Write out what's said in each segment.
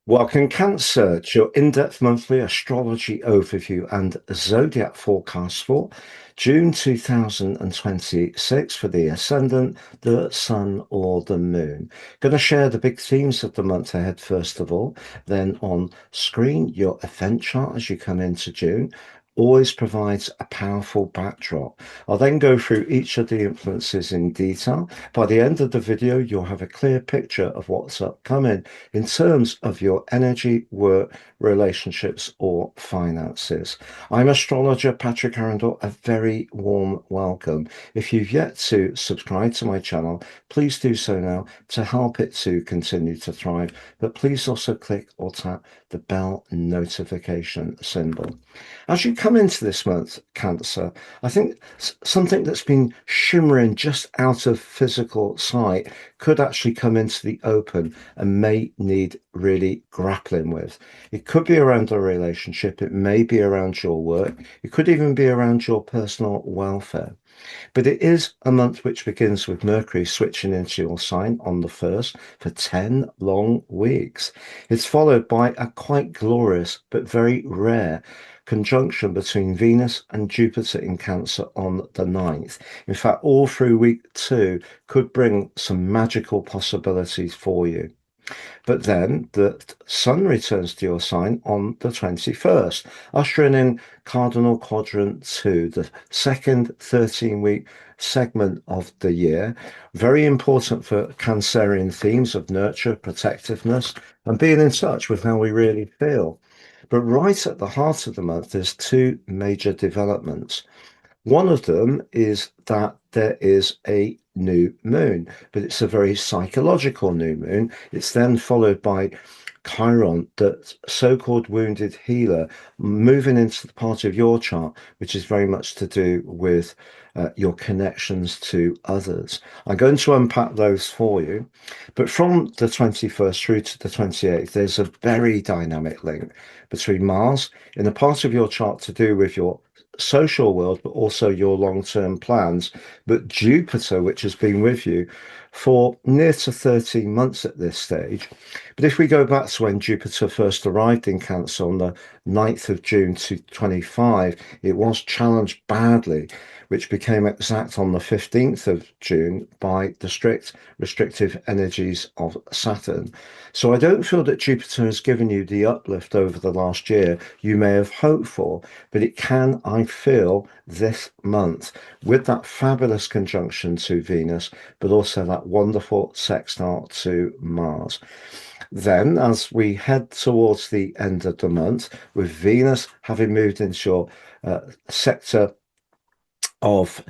Welcome, Cancer, to your in-depth monthly astrology overview and zodiac forecast for June 2026 for the ascendant, the sun, or the moon. Going to share the big themes of the month ahead, first of all. Then on screen, your event chart as you come into June always provides a powerful backdrop. I'll then go through each of the influences in detail. By the end of the video, you'll have a clear picture of what's upcoming in terms of your energy, work, relationships, or finances. I'm astrologer Patrick Arundel. A very warm welcome. If you've yet to subscribe to my channel, please do so now to help it to continue to thrive. But please also click or tap the bell notification symbol. As you come into this month, Cancer, I think something that's been shimmering just out of physical sight could actually come into the open and may need really grappling with. It could be around a relationship, it may be around your work, it could even be around your personal welfare. But it is a month which begins with Mercury switching into your sign on the 1st for 10 long weeks. It's followed by a quite glorious but very rare conjunction between Venus and Jupiter in Cancer on the 9th. In fact, all through week 2 could bring some magical possibilities for you. But then the Sun returns to your sign on the 21st, ushering in Cardinal Quadrant 2, the second 13-week segment of the year. Very important for Cancerian themes of nurture, protectiveness, and being in touch with how we really feel. But right at the heart of the month, there's two major developments. One of them is that there is a new moon, but it's a very psychological new moon. It's then followed by Chiron, that so-called wounded healer, moving into the part of your chart, which is very much to do with your connections to others. I'm going to unpack those for you. But from the 21st through to the 28th, there's a very dynamic link between Mars in a part of your chart to do with your social world, but also your long-term plans. But Jupiter, which has been with you for near to 13 months at this stage. But if we go back to when Jupiter first arrived in Cancer on the 9th of June to 25, it was challenged badly, which became exact on the 15th of June by the strict restrictive energies of Saturn. So I don't feel that Jupiter has given you the uplift over the last year you may have hoped for, but it can, I feel, this month with that fabulous conjunction to Venus, but also that wonderful sextile to Mars. Then, as we head towards the end of the month, with Venus having moved into your sector of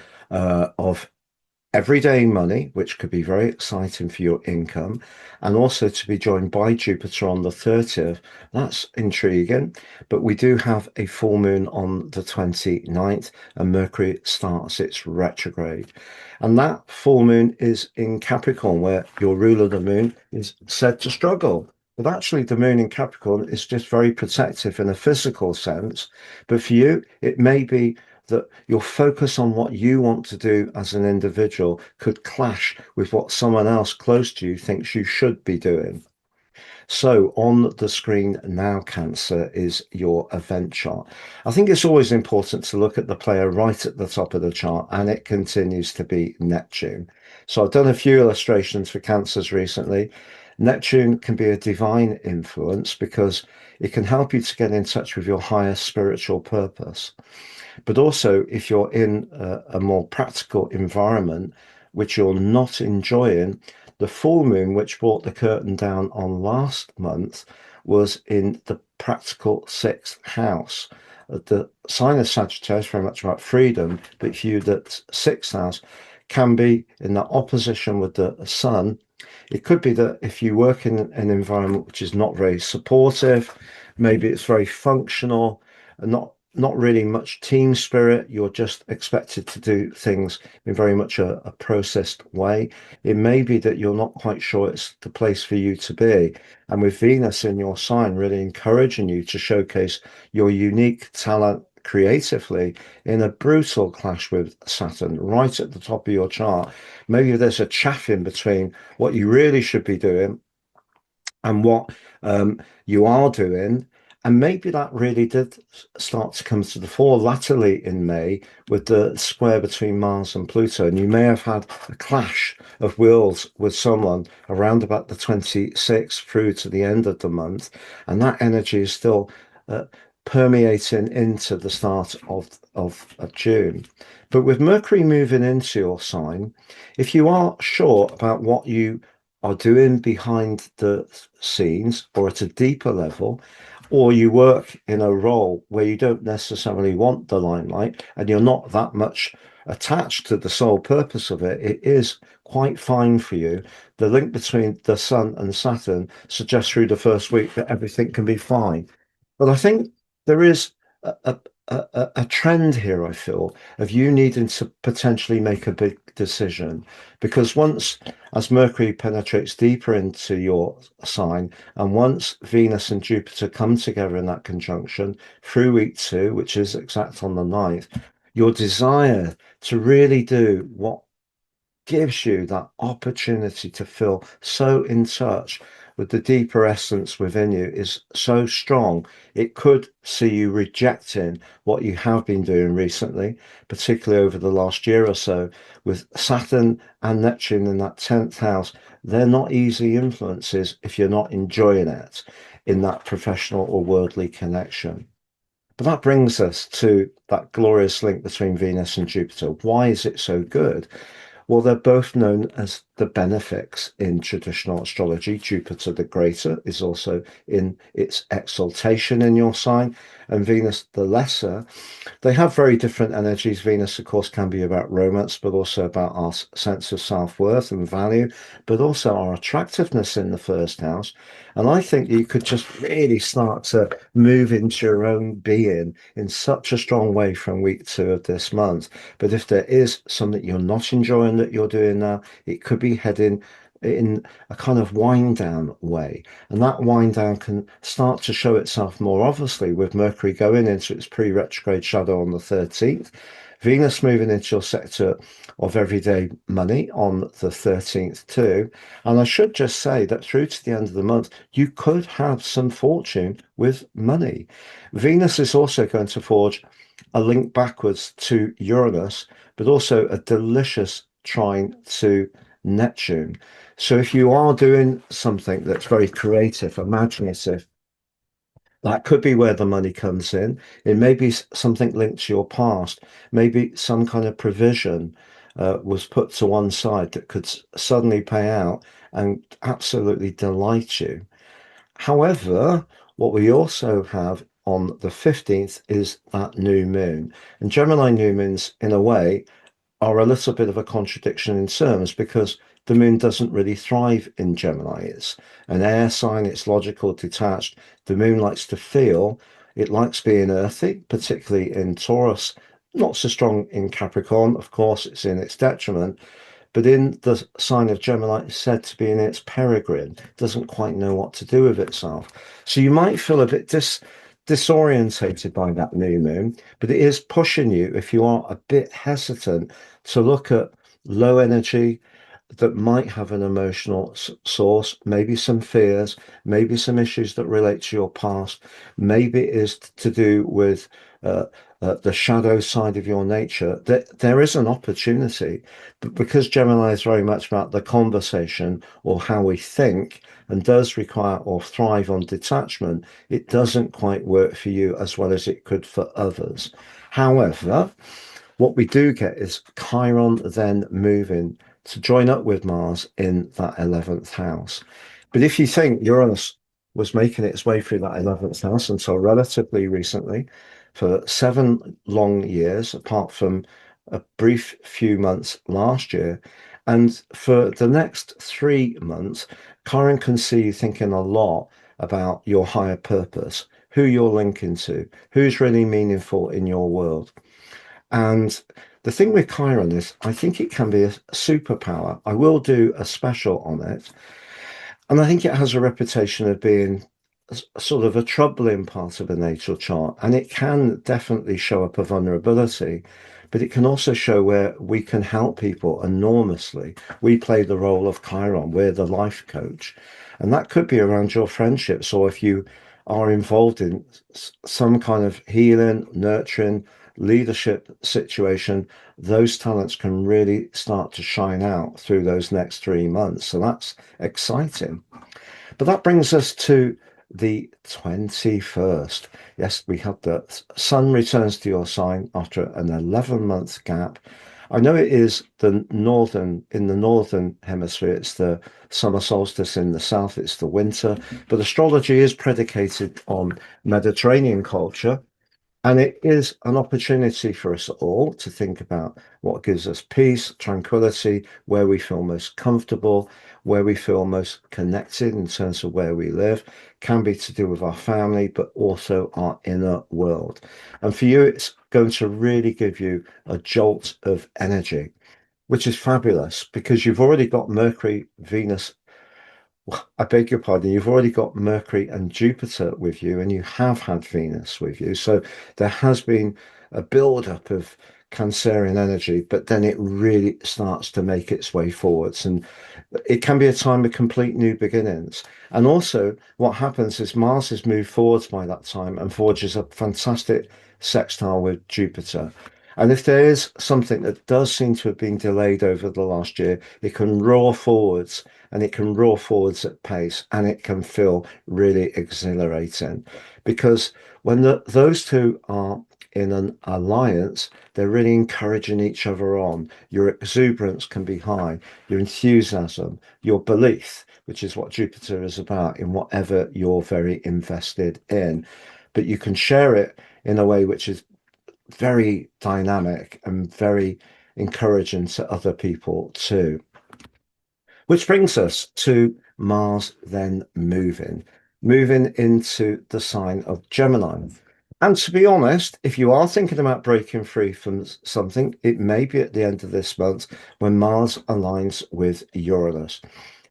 everyday money, which could be very exciting for your income, and also to be joined by Jupiter on the 30th. That's intriguing. But we do have a full moon on the 29th, and Mercury starts its retrograde. And that full moon is in Capricorn, where your ruler, the moon, is said to struggle. But actually, the moon in Capricorn is just very protective in a physical sense. But for you, it may be that your focus on what you want to do as an individual could clash with what someone else close to you thinks you should be doing. So on the screen now, Cancer, is your event chart. I think it's always important to look at the player right at the top of the chart, and it continues to be Neptune. So I've done a few illustrations for Cancers recently. Neptune can be a divine influence because it can help you to get in touch with your higher spiritual purpose. But also, if you're in a more practical environment, which you're not enjoying, the full moon, which brought the curtain down on last month, was in the practical sixth house. The sign of Sagittarius, very much about freedom, but viewed that sixth house can be in that opposition with the sun. It could be that if you work in an environment which is not very supportive, maybe it's very functional, and not really much team spirit. You're just expected to do things in very much a processed way. It may be that you're not quite sure it's the place for you to be. And with Venus in your sign, really encouraging you to showcase your unique talent creatively in a brutal clash with Saturn right at the top of your chart. Maybe there's a chaff in between what you really should be doing and what you are doing. And maybe that really did start to come to the fore latterly in May with the square between Mars and Pluto. And you may have had a clash of wills with someone around about the 26th through to the end of the month. And that energy is still uh, permeating into the start of June. But with Mercury moving into your sign, if you are sure about what you are doing behind the scenes or at a deeper level, or you work in a role where you don't necessarily want the limelight and you're not that much attached to the sole purpose of it, it is quite fine for you. The link between the Sun and Saturn suggests through the first week that everything can be fine. But I think there is a trend here, I feel, of you needing to potentially make a big decision. Because once, as Mercury penetrates deeper into your sign, and once Venus and Jupiter come together in that conjunction through week two, which is exact on the 9th, your desire to really do what gives you that opportunity to feel so in touch with the deeper essence within you is so strong. It could see you rejecting what you have been doing recently, particularly over the last year or so, with Saturn and Neptune in that 10th house. They're not easy influences if you're not enjoying it in that professional or worldly connection. But that brings us to that glorious link between Venus and Jupiter. Why is it so good? Well, they're both known as the benefics in traditional astrology. Jupiter the Greater is also in its exaltation in your sign, and Venus the Lesser. They have very different energies. Venus, of course, can be about romance, but also about our sense of self-worth and value, but also our attractiveness in the first house. And I think you could just really start to move into your own being in such a strong way from week two of this month. But if there is something you're not enjoying that you're doing now, it could be heading in a kind of wind down way. And that wind down can start to show itself more obviously with Mercury going into its pre-retrograde shadow on the 13th, Venus moving into your sector of everyday money on the 13th too. And I should just say that through to the end of the month, you could have some fortune with money. Venus is also going to forge a link backwards to Uranus, but also a delicious trine to Neptune. So if you are doing something that's very creative, imaginative, that could be where the money comes in. It may be something linked to your past. Maybe some kind of provision was put to one side that could suddenly pay out and absolutely delight you. However, what we also have on the 15th is that new moon. And Gemini new moons, in a way, are a little bit of a contradiction in terms because the moon doesn't really thrive in Gemini. It's an air sign, it's logical, detached. The moon likes to feel, it likes being earthy, particularly in Taurus, not so strong in Capricorn. Of course, it's in its detriment, but in the sign of Gemini, it's said to be in its peregrine, doesn't quite know what to do with itself. So you might feel a bit disorientated by that new moon, but it is pushing you if you are a bit hesitant to look at low energy that might have an emotional source, maybe some fears, maybe some issues that relate to your past, maybe it is to do with the shadow side of your nature. That there is an opportunity, but because Gemini is very much about the conversation or how we think and does require or thrive on detachment, it doesn't quite work for you as well as it could for others. However, what we do get is Chiron then moving to join up with Mars in that 11th house. But if you think Uranus was making its way through that 11th house until relatively recently, for 7 long years, apart from a brief few months last year, and for the next 3 months, Chiron can see you thinking a lot about your higher purpose, who you're linking to, who's really meaningful in your world. And the thing with Chiron is, I think it can be a superpower. I will do a special on it. And I think it has a reputation of being sort of a troubling part of a natal chart. And it can definitely show up a vulnerability, but it can also show where we can help people enormously. We play the role of Chiron, we're the life coach. And that could be around your friendships, or if you are involved in some kind of healing, nurturing, leadership situation, those talents can really start to shine out through those next 3 months. So that's exciting. But that brings us to the 21st. Yes, we had the sun returns to your sign after an 11-month gap. I know it is in the northern hemisphere, it's the summer solstice. In the south, it's the winter. But astrology is predicated on Mediterranean culture. And it is an opportunity for us all to think about what gives us peace, tranquility, where we feel most comfortable, where we feel most connected in terms of where we live. Can be to do with our family, but also our inner world. And for you, it's going to really give you a jolt of energy, which is fabulous because you've already got Mercury, Venus, I beg your pardon, you've already got Mercury and Jupiter with you, and you have had Venus with you. So there has been a build-up of Cancerian energy, but then it really starts to make its way forwards. And it can be a time of complete new beginnings. And also, what happens is Mars has moved forwards by that time and forges a fantastic sextile with Jupiter. And if there is something that does seem to have been delayed over the last year, it can roar forwards, and it can roar forwards at pace, and it can feel really exhilarating because when those two are in an alliance, they're really encouraging each other on. Your exuberance can be high, your enthusiasm, your belief, which is what Jupiter is about in whatever you're very invested in. But you can share it in a way which is very dynamic and very encouraging to other people too. Which brings us to Mars then moving into the sign of Gemini. And to be honest, if you are thinking about breaking free from something, it may be at the end of this month when Mars aligns with Uranus.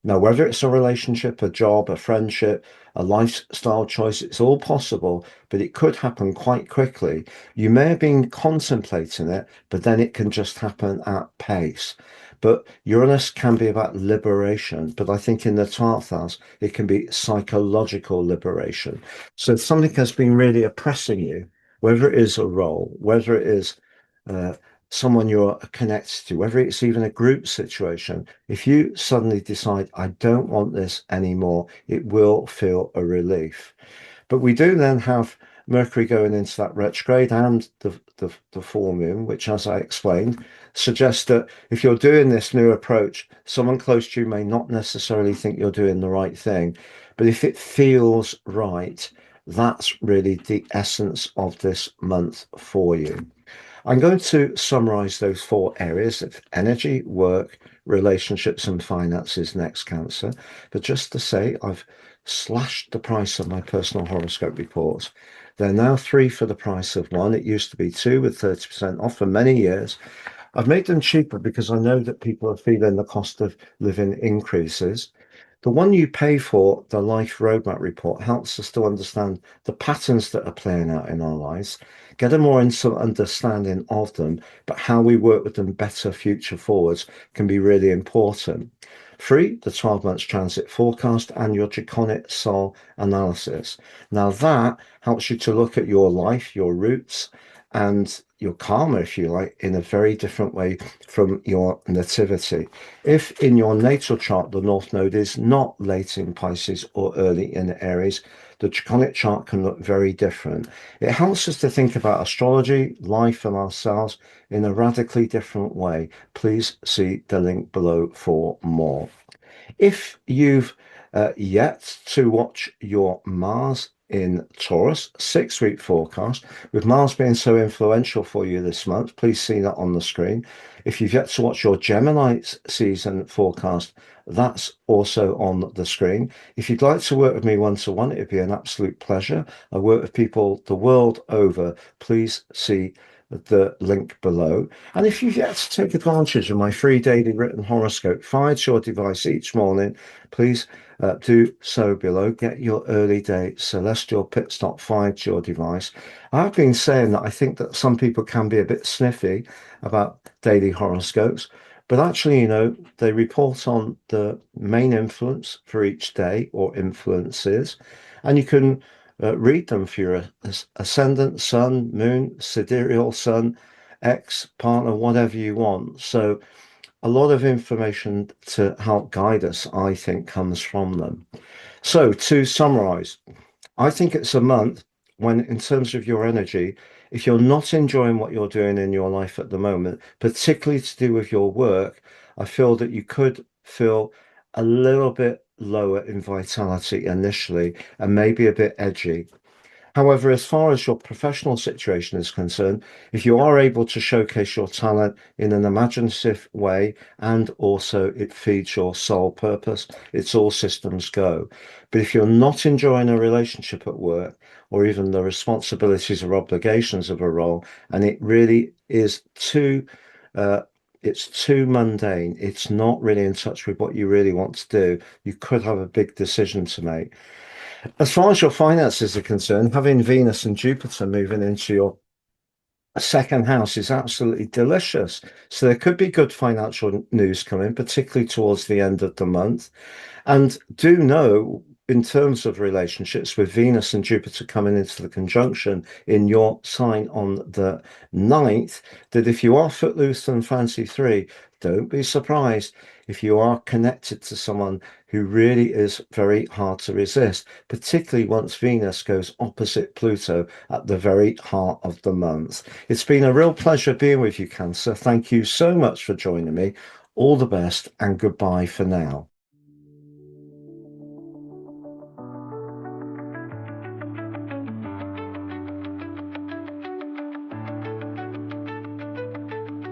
Now, whether it's a relationship, a job, a friendship, a lifestyle choice, it's all possible, but it could happen quite quickly. You may have been contemplating it, but then it can just happen at pace. But Uranus can be about liberation, but I think in the 12th house, it can be psychological liberation. So if something has been really oppressing you, whether it is a role, whether it is uh, someone you're connected to, whether it's even a group situation, if you suddenly decide, I don't want this anymore, it will feel a relief. But we do then have Mercury going into that retrograde and the full moon, which, as I explained, suggests that if you're doing this new approach, someone close to you may not necessarily think you're doing the right thing. But if it feels right, that's really the essence of this month for you. I'm going to summarize those 4 areas of energy, work, relationships, and finances next, Cancer. But just to say, I've slashed the price of my personal horoscope reports. They're now 3 for the price of 1. It used to be 2 with 30% off for many years. I've made them cheaper because I know that people are feeling the cost of living increases. The one you pay for, the Life Roadmap Report, helps us to understand the patterns that are playing out in our lives, get a more understanding of them, but how we work with them better future forwards can be really important. 3, the 12 months transit forecast and your Draconic Soul analysis. Now that helps you to look at your life, your roots, and your karma, if you like, in a very different way from your nativity. If in your natal chart the North Node is not late in Pisces or early in Aries, the Draconic chart can look very different. It helps us to think about astrology, life, and ourselves in a radically different way. Please see the link below for more. If you've yet to watch your Mars in Taurus 6-week forecast, with Mars being so influential for you this month, please see that on the screen. If you've yet to watch your Gemini season forecast, that's also on the screen. If you'd like to work with me one-to-one, it'd be an absolute pleasure. I work with people the world over. Please see the link below. And if you've yet to take advantage of my free daily written horoscope fired to your device each morning, please do so below. Get your early day celestial pit stop fired to your device. I've been saying that I think that some people can be a bit sniffy about daily horoscopes, But actually, they report on the main influence for each day or influences, and you can read them for your ascendant, sun, moon, sidereal sun, ex, partner, whatever you want. So a lot of information to help guide us, I think, comes from them. So to summarize, I think it's a month when, in terms of your energy, if you're not enjoying what you're doing in your life at the moment, particularly to do with your work, I feel that you could feel a little bit lower in vitality initially and maybe a bit edgy. However, as far as your professional situation is concerned, if you are able to showcase your talent in an imaginative way and also it feeds your soul purpose, it's all systems go. But if you're not enjoying a relationship at work or even the responsibilities or obligations of a role, and it really is uh, it's too mundane, it's not really in touch with what you really want to do, you could have a big decision to make. As far as your finances are concerned, having Venus and Jupiter moving into your second house is absolutely delicious. So there could be good financial news coming, particularly towards the end of the month. And do know, in terms of relationships, with Venus and Jupiter coming into the conjunction in your sign on the 9th, that if you are footloose and fancy free, don't be surprised if you are connected to someone who really is very hard to resist, particularly once Venus goes opposite Pluto at the very heart of the month. It's been a real pleasure being with you, Cancer. Thank you so much for joining me. All the best and goodbye for now.